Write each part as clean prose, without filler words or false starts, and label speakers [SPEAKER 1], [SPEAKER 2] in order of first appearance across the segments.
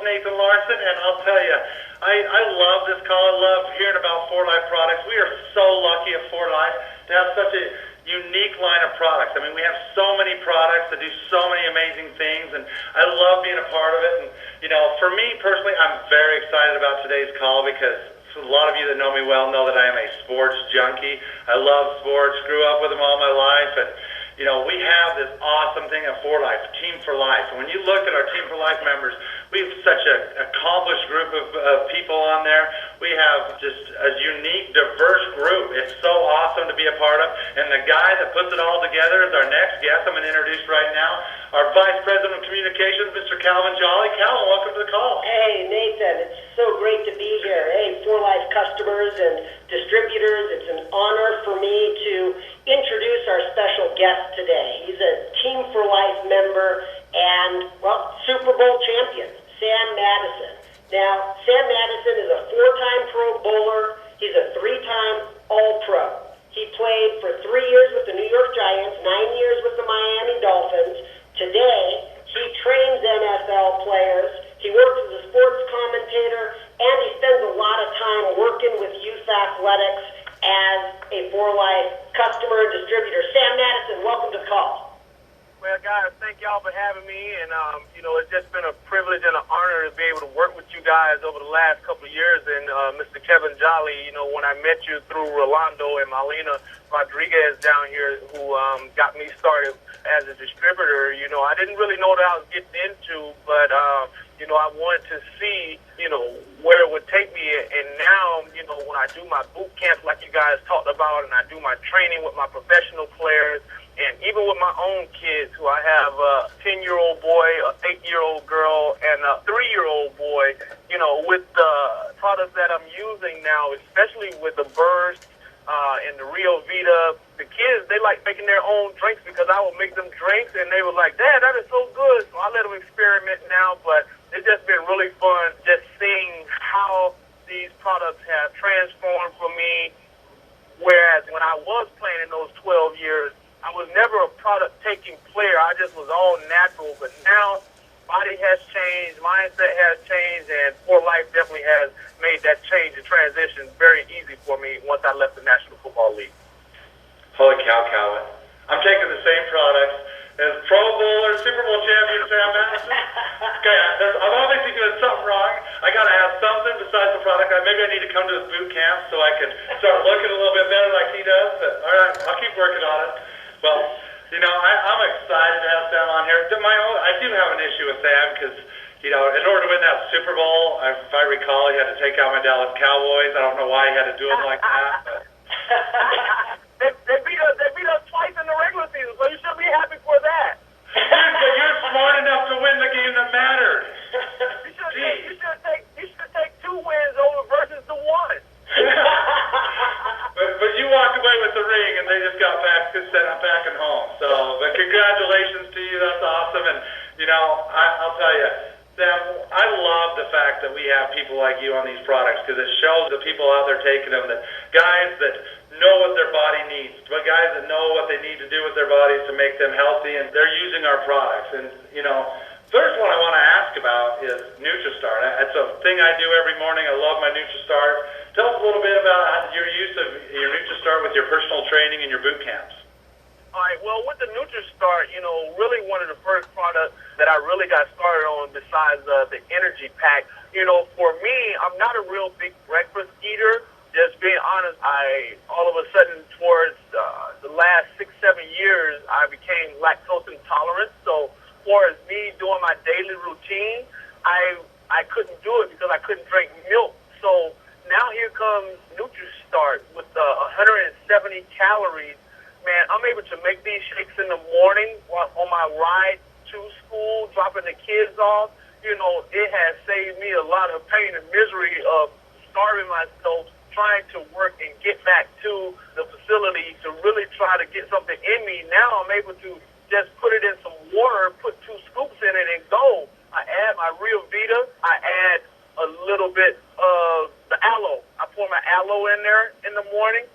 [SPEAKER 1] Nathen Larsen, and I'll tell you, I love this call. I love hearing about 4Life products. We are so lucky at 4Life to have such a unique line of products. I mean, we have so many products that do so many amazing things, and I love being a part of it. And, you know, for me personally, I'm very excited about today's call because a lot of you that know me well know that I am a sports junkie. I love sports, grew up with them all my life, and you know, we have this awesome thing at 4Life, Team for Life. And when you look at our Team for Life members, we have such an accomplished group of people on there. We have just a unique, diverse group. It's so awesome to be a part of. And the guy that puts it all together is our next guest I'm going to introduce right now, our Vice President of Communications, Mr. Jolley. Calvin, welcome to the call.
[SPEAKER 2] Hey, Nathan, it's so great to be here. Hey, 4Life customers and distributors, it's an honor for me to introduce our special guest today. He's a Team for Life member and, well, Super Bowl champion, Sam Madison. Now, Sam Madison is a 4-time Pro Bowler. He's a 3-time All-Pro. He played for 3 years with the New York Giants, 9 years with the Miami Dolphins. Today, he trains NFL players. He works as a sports commentator, and he spends a lot of time working with youth athletics as a 4Life customer and distributor. Sam Madison, welcome to the call.
[SPEAKER 3] Well, guys, thank y'all for having me, and you know, it's just been a privilege and an honor to be able to work with you guys over the last couple of years. And Mr. Jolley, you know, when I met you through Rolando and Marlena Rodriguez down here, who got me started as a distributor, you know, I didn't really know what I was getting into, but you know, I wanted to see, you know, where it would take me. And now, you know, when I do my boot camps like you guys talked about, and I do my training with my professional players, and even with my own kids, who I have a 10-year-old boy, a 8-year-old girl, and a 3-year-old boy, you know, with the products that I'm using now, especially with the Burst and the RioVida, the kids, they like making their own drinks because I would make them drinks, and they were like, Dad, that is so good. So I let them experiment now, but it's just been really fun just seeing how these products have transformed for me, whereas when I was playing in those 12 years, I was never a product-taking player. I just was all natural. But now, body has changed, mindset has changed, and 4Life definitely has made that change and transition very easy for me once I left the National Football League.
[SPEAKER 1] Holy cow, Calvin. I'm taking the same products as Pro Bowler, Super Bowl champion Sam Madison. Okay, I'm obviously doing something wrong. I got to have something besides the product. Maybe I need to come to his boot camp so I can start looking a little bit better like he does. But all right, I'll keep working on it. Well, you know, I'm excited to have Sam on here. I do have an issue with Sam because, you know, in order to win that Super Bowl, if I recall, he had to take out my Dallas Cowboys. I don't know why he had to do them like that. But
[SPEAKER 3] they beat us twice in the regular season, so you should be happy for that.
[SPEAKER 1] Dude, but you're smart enough to win the game that mattered.
[SPEAKER 3] You should take 2 wins over versus the 1.
[SPEAKER 1] But you walked away with the ring, and they just got sent back at home. So, but congratulations to you. That's awesome. And you know, I'll tell you, Sam, I love the fact that we have people like you on these products because it shows the people out there taking them, that guys that know what their body needs, but guys that know what they need to do with their bodies to make them healthy, and they're using our products. And you know, first one I want to ask about is NutraStart. It's a thing I do every morning. I love my NutraStart. Tell us a little bit about your use of your NutraStart with your personal training and your boot camps.
[SPEAKER 3] All right, well, with the NutraStart, you know, really one of the first products that I really got started on besides the energy pack, you know, for me, I'm not a real big breakfast eater. Just being honest, all of a sudden towards the last 6-7 years, I became lactose intolerant. So as far as me doing my daily routine, I couldn't do it because I couldn't drink milk. So now here comes NutraStart with 170 calories. Man, I'm able to make these shakes in the morning on my ride to school, dropping the kids off. You know, it has saved me a lot of pain and misery of starving myself, trying to work and get back to the facility to really try to get something in me. Now I'm able to just put it in some water, put 2 scoops in it, and go. I add my RioVida. I add a little bit of the aloe. I pour my aloe in there in the morning,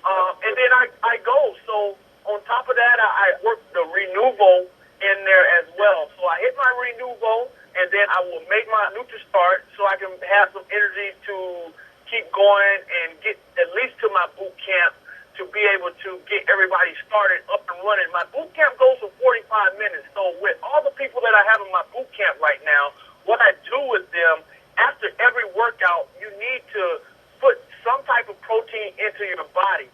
[SPEAKER 3] and then I go. So on top of that, I work the Renuvo in there as well. So I hit my Renuvo, and and then I will make my NutraStart so I can have some energy to keep going and get at least to my boot camp to be able to get everybody started up and running. My boot camp goes for 45 minutes. So with all the people that I have in my boot camp right now, what I do with them, after every workout, you need to put some type of protein into your body.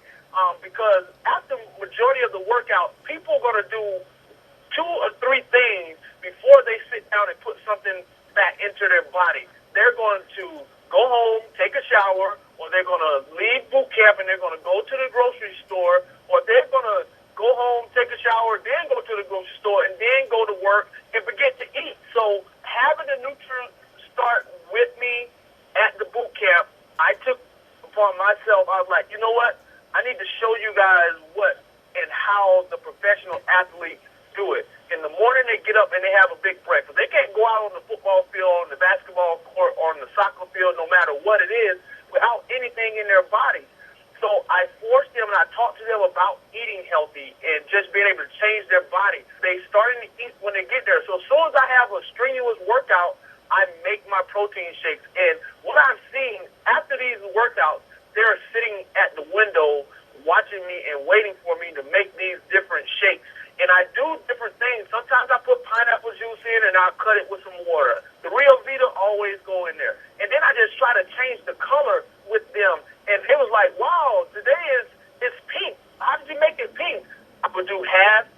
[SPEAKER 3] Because after the majority of the workout, people are going to do 2 or 3 things before they sit down and put something back into their body. They're going to go home, take a shower, or they're going to leave boot camp and they're going to go to the grocery store, or they're going to go home, take a shower, then go to the grocery store, and then go to work and forget to eat. So having the NutraStart with me at the boot camp, I took upon myself, I was like, you know what? I need to show you guys what and how the professional athletes do it. In the morning, they get up and they have a big breakfast. They can't go out on the football field, on the basketball court, or on the soccer field, no matter what it is, without anything in their body. So I forced them and I talked to them about eating healthy and just being able to change their body. They starting to eat when they get there. So as soon as I have a strenuous workout, I make my protein shakes. And what I've seen after these workouts, they're sitting at the window watching me and waiting for me to make these different shakes. And I do different things. Sometimes I put pineapple juice in and I'll cut it with some water. The RioVida always go in there. And then I just try to change the color with them. And it was like, wow, today it's pink. How did you make it pink? I would do half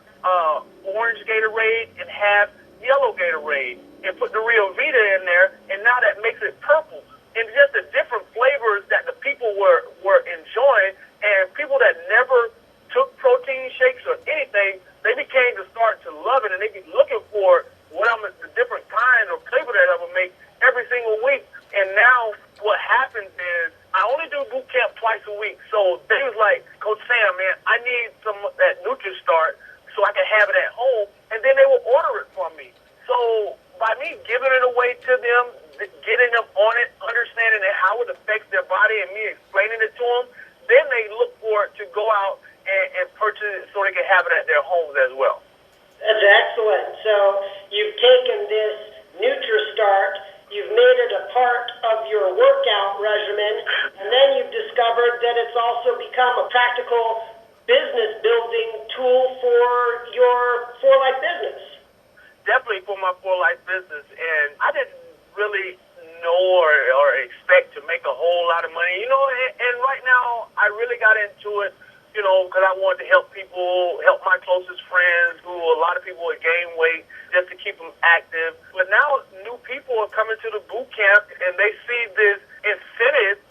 [SPEAKER 3] orange Gatorade and half yellow Gatorade and put the RioVida in there. And now that makes it purple. And just the different flavors that the people were enjoying. And people that never took protein shakes or anything, they became to start to love it, and they be looking for the different kind of flavor that I would make every single week. And now what happens is I only do boot camp twice a week. So they was like, Coach Sam, man, I need some of that NutraStart so I can have it at home, and then they will order it from me. So by me giving it away to them, getting them on it, understanding how it affects their body, and me explaining it to them, then they look for it to go out and purchase it so they can have it at their homes as well.
[SPEAKER 2] That's excellent. So you've taken this NutraStart, you've made it a part of your workout regimen, and then you've discovered that it's also become a practical business building tool for your For Life business.
[SPEAKER 3] Definitely for my For Life business. And I didn't really know or expect to make a whole lot of money. And right now I really got into it, because I wanted to help people, help my closest friends who a lot of people would gain weight just to keep them active. But now new people are coming to the boot camp and they see this incentive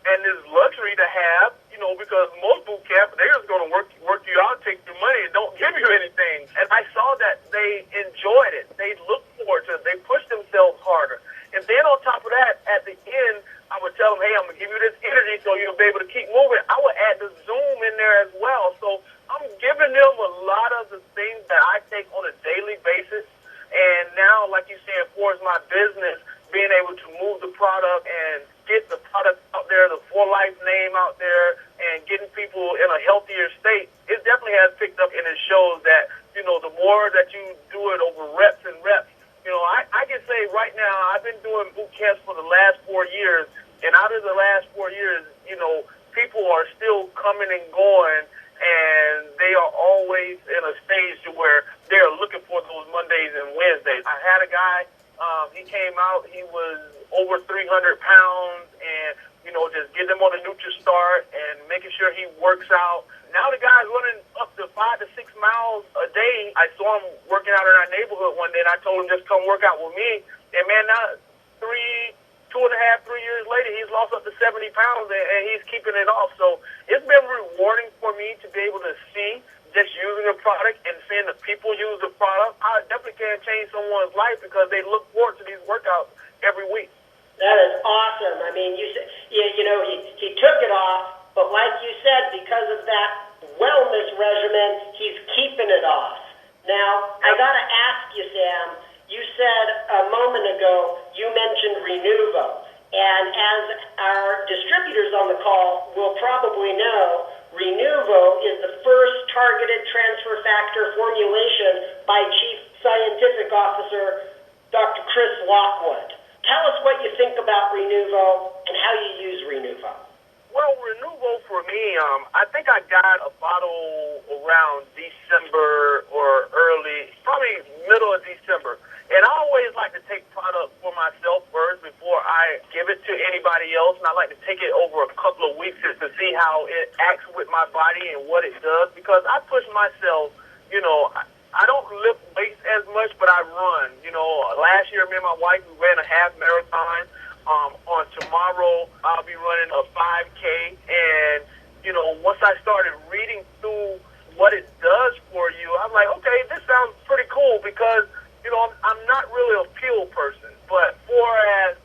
[SPEAKER 3] and this luxury to have, because most boot camp, they're just going to work you out, take your money, and don't give you anything. And I saw that they enjoyed it. They looked forward to it. They pushed themselves harder. And then on top of that, at the end, I would tell them, hey, I'm going to give you this energy so you'll be able to keep moving. I would add the Zoom in there as well. So I'm giving them a lot of the things that I take on a daily basis. And now, like you said, for my business, being able to move the product and get the product out there, the For Life name out there, and getting people in a healthier state, it definitely has picked up, and it shows that, the more that you do it over reps and reps, I can say right now I've been doing boot camps for the last 4 years, and out of the last 4 years, people are still coming and going, and they are always in a stage to where they're looking for those Mondays and Wednesdays. I had a guy, he came out, he was over 300 pounds, and, just getting him on the NutraStart and making sure he works out. Now the guy's running up to 5 to 6 miles a day. I saw him working out in our neighborhood one day, and I told him just come work out with me. And, man, now 2.5, 3 years later, he's lost up to 70 pounds, and he's keeping it off. So it's been rewarding for me to be able to see just using the product and seeing the people use the product. I definitely can change someone's life because they look forward to these workouts every week.
[SPEAKER 2] That is awesome. I mean, he took it off, but like you said, because of that wellness regimen, he's keeping it off. Now, I got to ask you, Sam, you said a moment ago, you mentioned Renuvo. And as our distributors on the call will probably know, Renuvo is the first targeted transfer factor formulation by Chief Scientific Officer Dr. Chris Larsen. Renuvo and how you use Renuvo.
[SPEAKER 3] Well, Renuvo for me, I think I got a bottle around December or probably middle of December. And I always like to take product for myself first before I give it to anybody else. And I like to take it over a couple of weeks to see how it acts with my body and what it does. Because I push myself, I don't lift weights as much, but I run. Last year, me and my wife, we ran a half marathon. On tomorrow, I'll be running a 5K. And, once I started reading through what it does for you, I'm like, okay, this sounds pretty cool because, I'm not really a pill person. But for as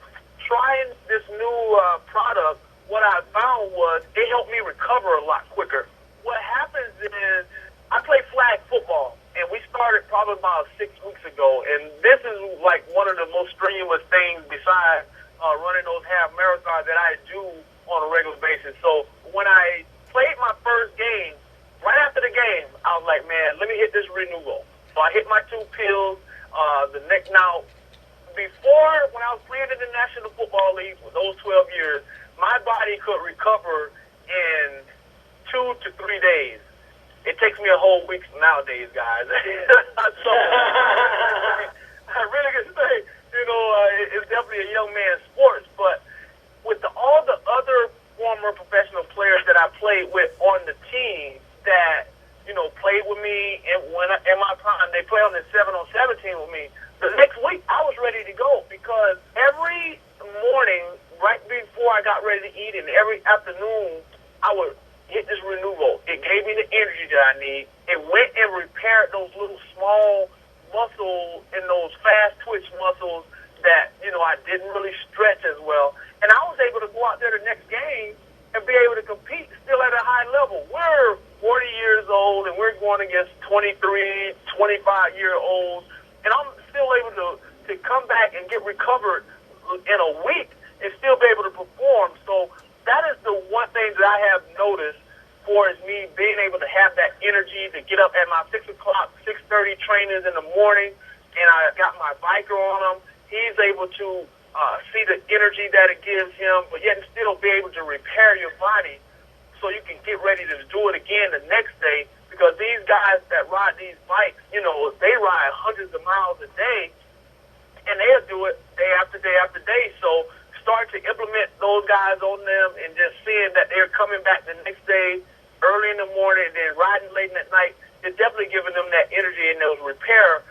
[SPEAKER 3] trying this new product, what I found was it helped me recover a lot quicker. What happens is I play flag football, and we started probably about 6 weeks ago. And this is like one of the most strenuous things besides running those half marathons that I do on a regular basis. So when I played my first game, right after the game, I was like, man, let me hit this Renuvo. So I hit my 2 pills. Now, before, when I was playing in the National Football League for those 12 years, my body could recover in 2 to 3 days. It takes me a whole week nowadays, guys. So I really can say, it's definitely a young man's sport. But with all the other former professional players that I played with on the team that, played with me, and when in my prime, they play on the 7-on-7 team with me. The next week, I was ready to go because every morning, right before I got ready to eat, and every afternoon, I would hit this Renuvo. It gave me the energy that I need. It went and repaired those little small muscles and those fast twitch muscles that, I didn't really stretch as well. And I was able to go out there the next game and be able to compete still at a high level. We're 40 years old, and we're going against 23, 25-year-olds, and I'm still able to come back and get recovered in a week and still be able to perform. So that is the one thing that I have noticed for is me being able to have that energy to get up at my 6 o'clock, 6:30 trainings in the morning, and I got my biker on him. He's able to see the energy that it gives him, but yet still be able to repair your body so you can get ready to do it again the next day. Because these guys that ride these bikes, they ride hundreds of miles a day, and they'll do it day after day after day. So start to implement those guys on them and just seeing that they're coming back the next day early in the morning and then riding late at night, it's definitely giving them that energy and those repairing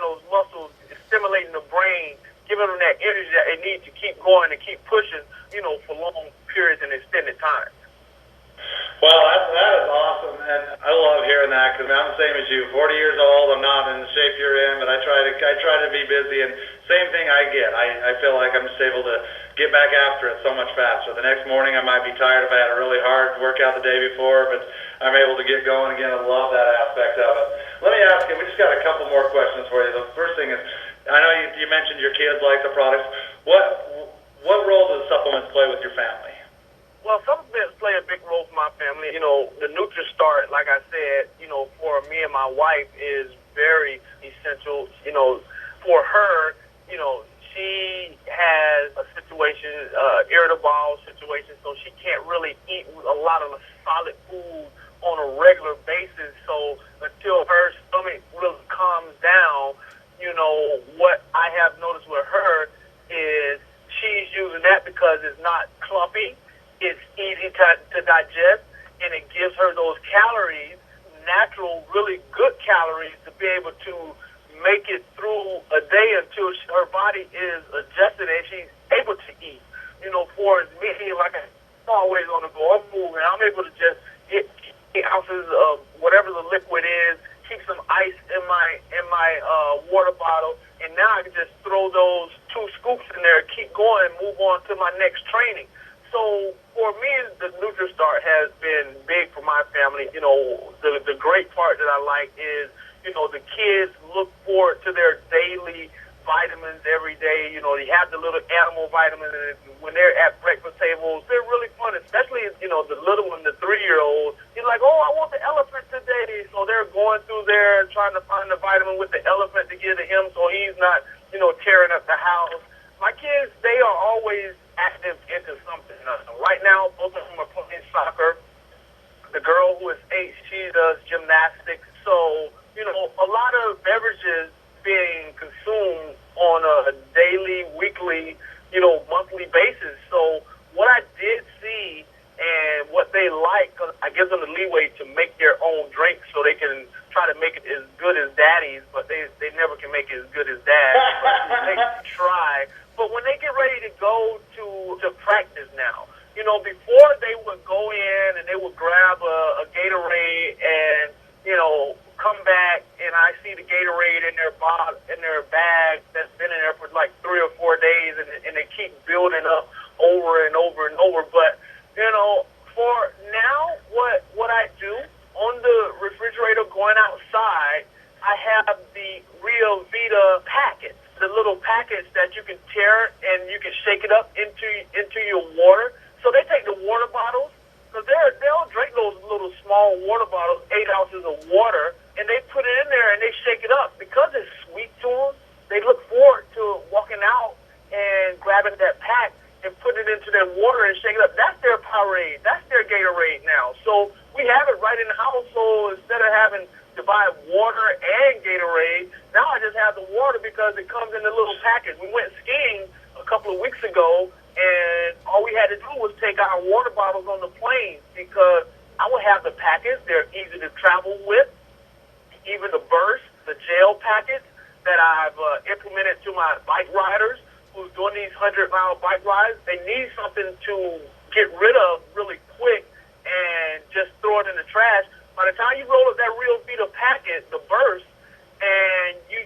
[SPEAKER 3] those muscles, stimulating the brain, giving them that energy that they need to keep going and keep pushing, for long periods and extended time.
[SPEAKER 1] Well, that is awesome, and I love hearing that because I'm the same as you. 40 years old, I'm not in the shape you're in, but I try to be busy, and same thing I get. I feel like I'm just able to get back after it so much faster. The next morning I might be tired if I had a really hard workout the day before, but I'm able to get going again. I love that aspect of it. Let me ask you, we just got a couple more questions for you. The first thing is, I know you mentioned your kids like the products. What role does supplements play with your family?
[SPEAKER 3] Well, supplements play a big role for my family. The NutraStart, like I said, for me and my wife is very essential. For her, she has a situation, irritable bowel situation, so she can't really eat a lot of solid food on a regular basis. So until her stomach really calms down, what I have noticed with her is she's using that because it's not clumpy. It's easy to digest, and it gives her those calories, natural, really good calories, to be able to make it through a day until her body is adjusted and she's able to eat. For me, like I'm always on the go, I'm moving. I'm able to just get 8 ounces of whatever the liquid is, keep some ice in my water bottle, and now I can just throw those 2 scoops in there, keep going, move on to my next training. So for me, the NutraStart has been big for my family. The great part that I like is, the kids look forward to their daily vitamins every day. They have the little animal vitamins, and when they're at breakfast tables, they're really fun, especially, the little one, the 3-year-old. He's like, oh, I want the elephant today. So they're going through there and trying to find the vitamin with the elephant to give to him so he's not, tearing up the house. My my kids, they are always active into something. Right now, both of them are playing soccer. The girl who is 8, she does gymnastics. So, a lot of beverages being consumed on a daily, weekly, monthly basis. So what I did see and what they like, 'cause I give them the leeway to make their own drink so they can try to make it as good as daddy's, but they never can make it as good as dad. But they try. But when they get ready to go to practice now, before they would go in and they would grab a Gatorade and, come back and I see the Gatorade in their bag that's been in there for like 3 or 4 days and they keep building up over and over and over. But, for now, what I do on the refrigerator going outside, I have the RioVida packets, the little packets that you can tear and you can shake it up into your water. So they take the water bottles, because they'll drink those little small water bottles, 8 ounces of water, and they put it in there and they shake it up. Because it's sweet to them, they look forward to walking out and grabbing that pack and putting it into their water and shaking it up. That's their Powerade. That's their Gatorade now. So we have it right in the house. So instead of having to buy water and Gatorade, now I just have the water because it comes in a little package. We went skiing a couple of weeks ago, and all we had to do was take our water bottles on the plane because I would have the packets. They're easy to travel with. Even the burst, the gel packets that I've implemented to my bike riders who's doing these 100-mile bike rides. They need something to get rid of really quick and just throw it in the trash. By the time you roll up that RioVida packet, the burst, and you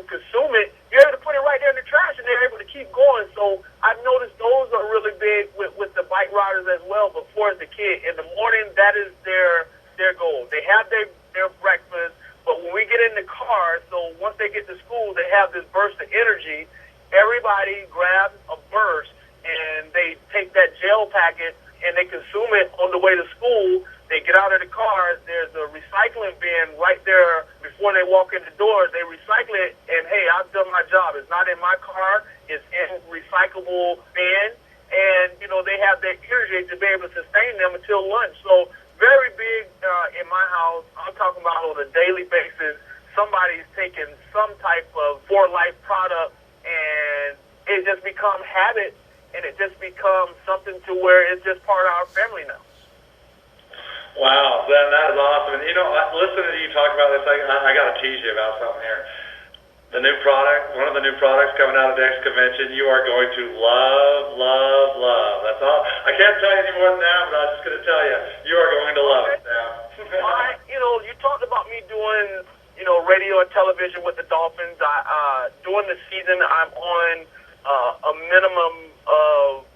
[SPEAKER 3] consume it, you're able to put it right there in the trash, and they're able to keep going. So I've noticed those are really big with the bike riders as well. But for the kid, in the morning, that is their goal. They have their breakfast, but when we get in the car, so once they get to school, they have this burst of energy. Everybody grabs a burst, and they take that gel packet, and they consume it on the way to school. They get out of the car. There's a recycling bin right there before they walk in the door. They recycle it, and, hey, I've done my job. It's not in my car. It's in recyclable bin, and, they have that energy to be able to sustain them until lunch. So very big in my house. I'm talking about on a daily basis. Somebody's taking some type of For Life product, and it just becomes habit, and it just becomes something to where it's just part of our family now.
[SPEAKER 1] Wow, that is awesome. And, listening to you talk about this, I got to tease you about something here. The new product, one of the new products coming out of the next convention, you are going to love, love, love. That's all. I can't tell you any more than that, but I'm just going to tell you, you are going to love it now.
[SPEAKER 3] You talked about me doing, radio and television with the Dolphins. During the season, I'm on a minimum of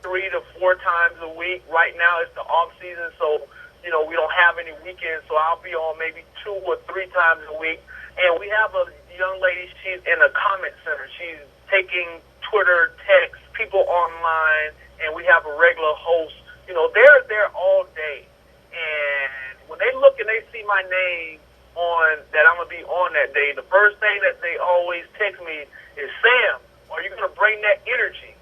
[SPEAKER 3] 3 to 4 times a week. Right now, it's the off season, so we don't have any weekends, so I'll be on maybe 2 or 3 times a week. And we have a young lady, she's in a comment center. She's taking Twitter, text, people online, and we have a regular host. They're there all day. And when they look and they see my name on that I'm going to be on that day, the first thing that they always text me is, Sam, are you going to bring that energy?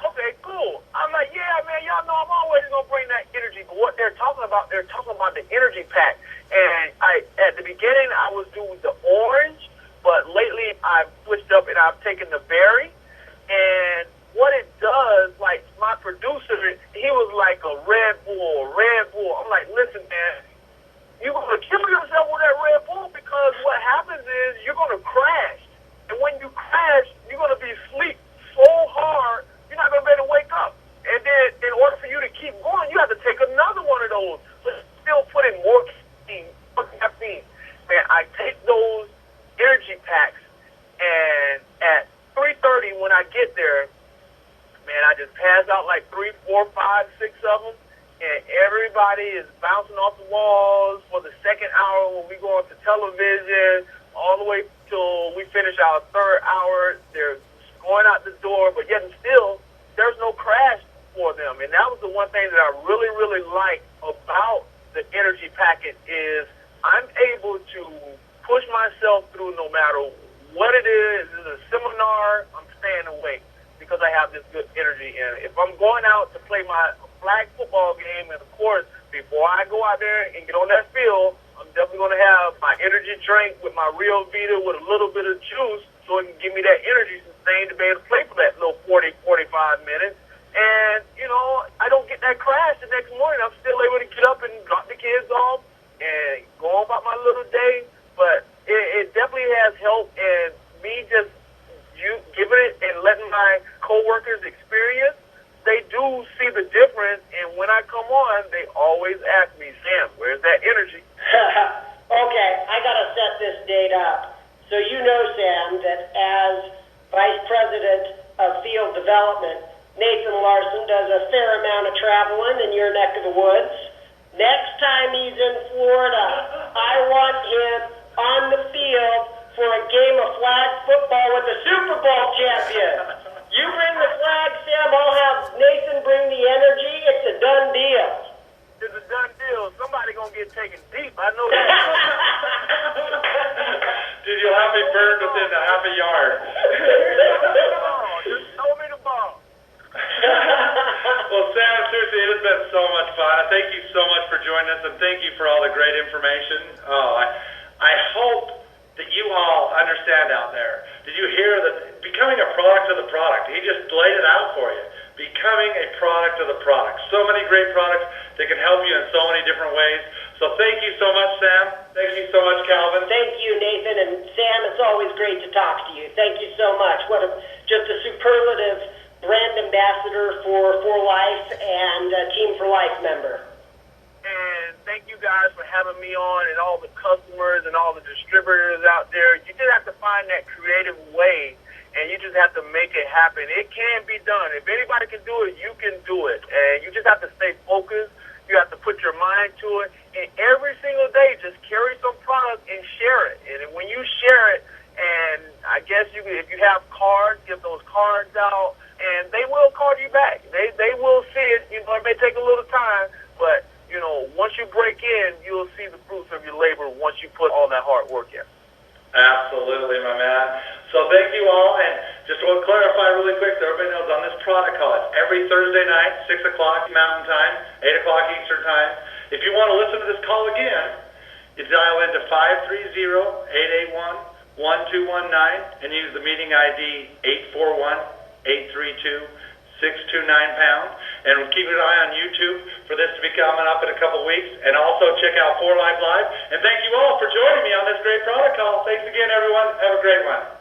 [SPEAKER 3] Okay, cool. I'm like, yeah, man, y'all know I'm always going to bring that energy. But what they're talking about the energy pack. And at the beginning, I was doing the orange, but lately I've switched up and I've taken the berry. And what it does, like my producer, he was like a Red Bull. I'm like, listen, man, you're going to kill yourself with that Red Bull because what happens is you're going to crash. And when you crash, you're going to be asleep so hard, you're not going to be able to wake up. And then in order for you to keep going, you have to take another one of those. But still put in more caffeine. Man, I take those energy packs, and at 3:30 when I get there, man, I just pass out like 3, 4, 5, 6 of them, and everybody is bouncing off the walls for the second hour when we go into television, all the way till we finish our third hour. They're going out the door, but yet and still, there's no crash for them. And that was the one thing that I really, really like about the energy packet is I'm able to push myself through no matter what it is a seminar, I'm staying away because I have this good energy. And if I'm going out to play my flag football game, and of course, before I go out there and get on that field, I'm definitely going to have my energy drink with my RioVida with a little bit of juice so it can give me that energy sustained to be able to play for that little 40, 45 minutes. And, you know, I don't get that crash the next morning. I'm still able to get up and drop the kids off and go on about my little day. But it definitely has helped, and me just giving it and letting my coworkers experience, they do see the difference. And when I come on, they always ask me, Sam, where's that energy?
[SPEAKER 2] Okay, I got to set this date up. So you know, Sam, that as Vice President of Field Development, Nathen Larsen does a fair amount of traveling in your neck of the woods. Next time he's in Florida, I want him on the field for a game of flag football with the Super Bowl champion. You bring the flag, Sam, I'll have Nathen bring the energy. It's a done deal.
[SPEAKER 3] It's a done deal. Somebody going to get taken deep. I know that.
[SPEAKER 1] Dude, you'll have me burned within a half a yard.
[SPEAKER 3] Just throw me the ball.
[SPEAKER 1] Well, Sam, seriously, it has been so much fun. Thank you so much for joining us, and thank you for all the great information. Oh, I hope that you all understand out there. Did you hear that becoming a product of the product? He just laid it out for you. Becoming a product of the product. So many great products that can help you in so many different ways. So thank you so much, Sam. Thank you so much, Calvin.
[SPEAKER 2] Thank you, Nathen. And Sam, it's always great to talk to you. Thank you so much. Just a superlative brand ambassador for Life and a Team for Life member.
[SPEAKER 3] And thank you guys for having me on, and all the customers and all the distributors out there. You just have to find that creative way, and you just have to make it happen. It can be done. If anybody can do it, you can do it. And you just have to stay focused. You have to put your mind to it. And every single day, just carry some product and share it. And when you share it, and I guess if you have cards, give those cards out, and they will call you back. They will see it. You know, it may take a little time, but, you know, once you break in, you'll see the fruits of your labor once you put all that hard work in.
[SPEAKER 1] Absolutely, my man. So thank you all, and just to clarify really quick so everybody knows on this product call, it's every Thursday night, 6 o'clock Mountain Time, 8 o'clock Eastern Time. If you want to listen to this call again, you dial into 530-881-1219 and use the meeting ID 841-832-629#, and we'll keep an eye on YouTube for this to be coming up in a couple weeks, and also check out 4Life Live. And thank you all for joining me on this great product call. Thanks again, everyone. Have a great one.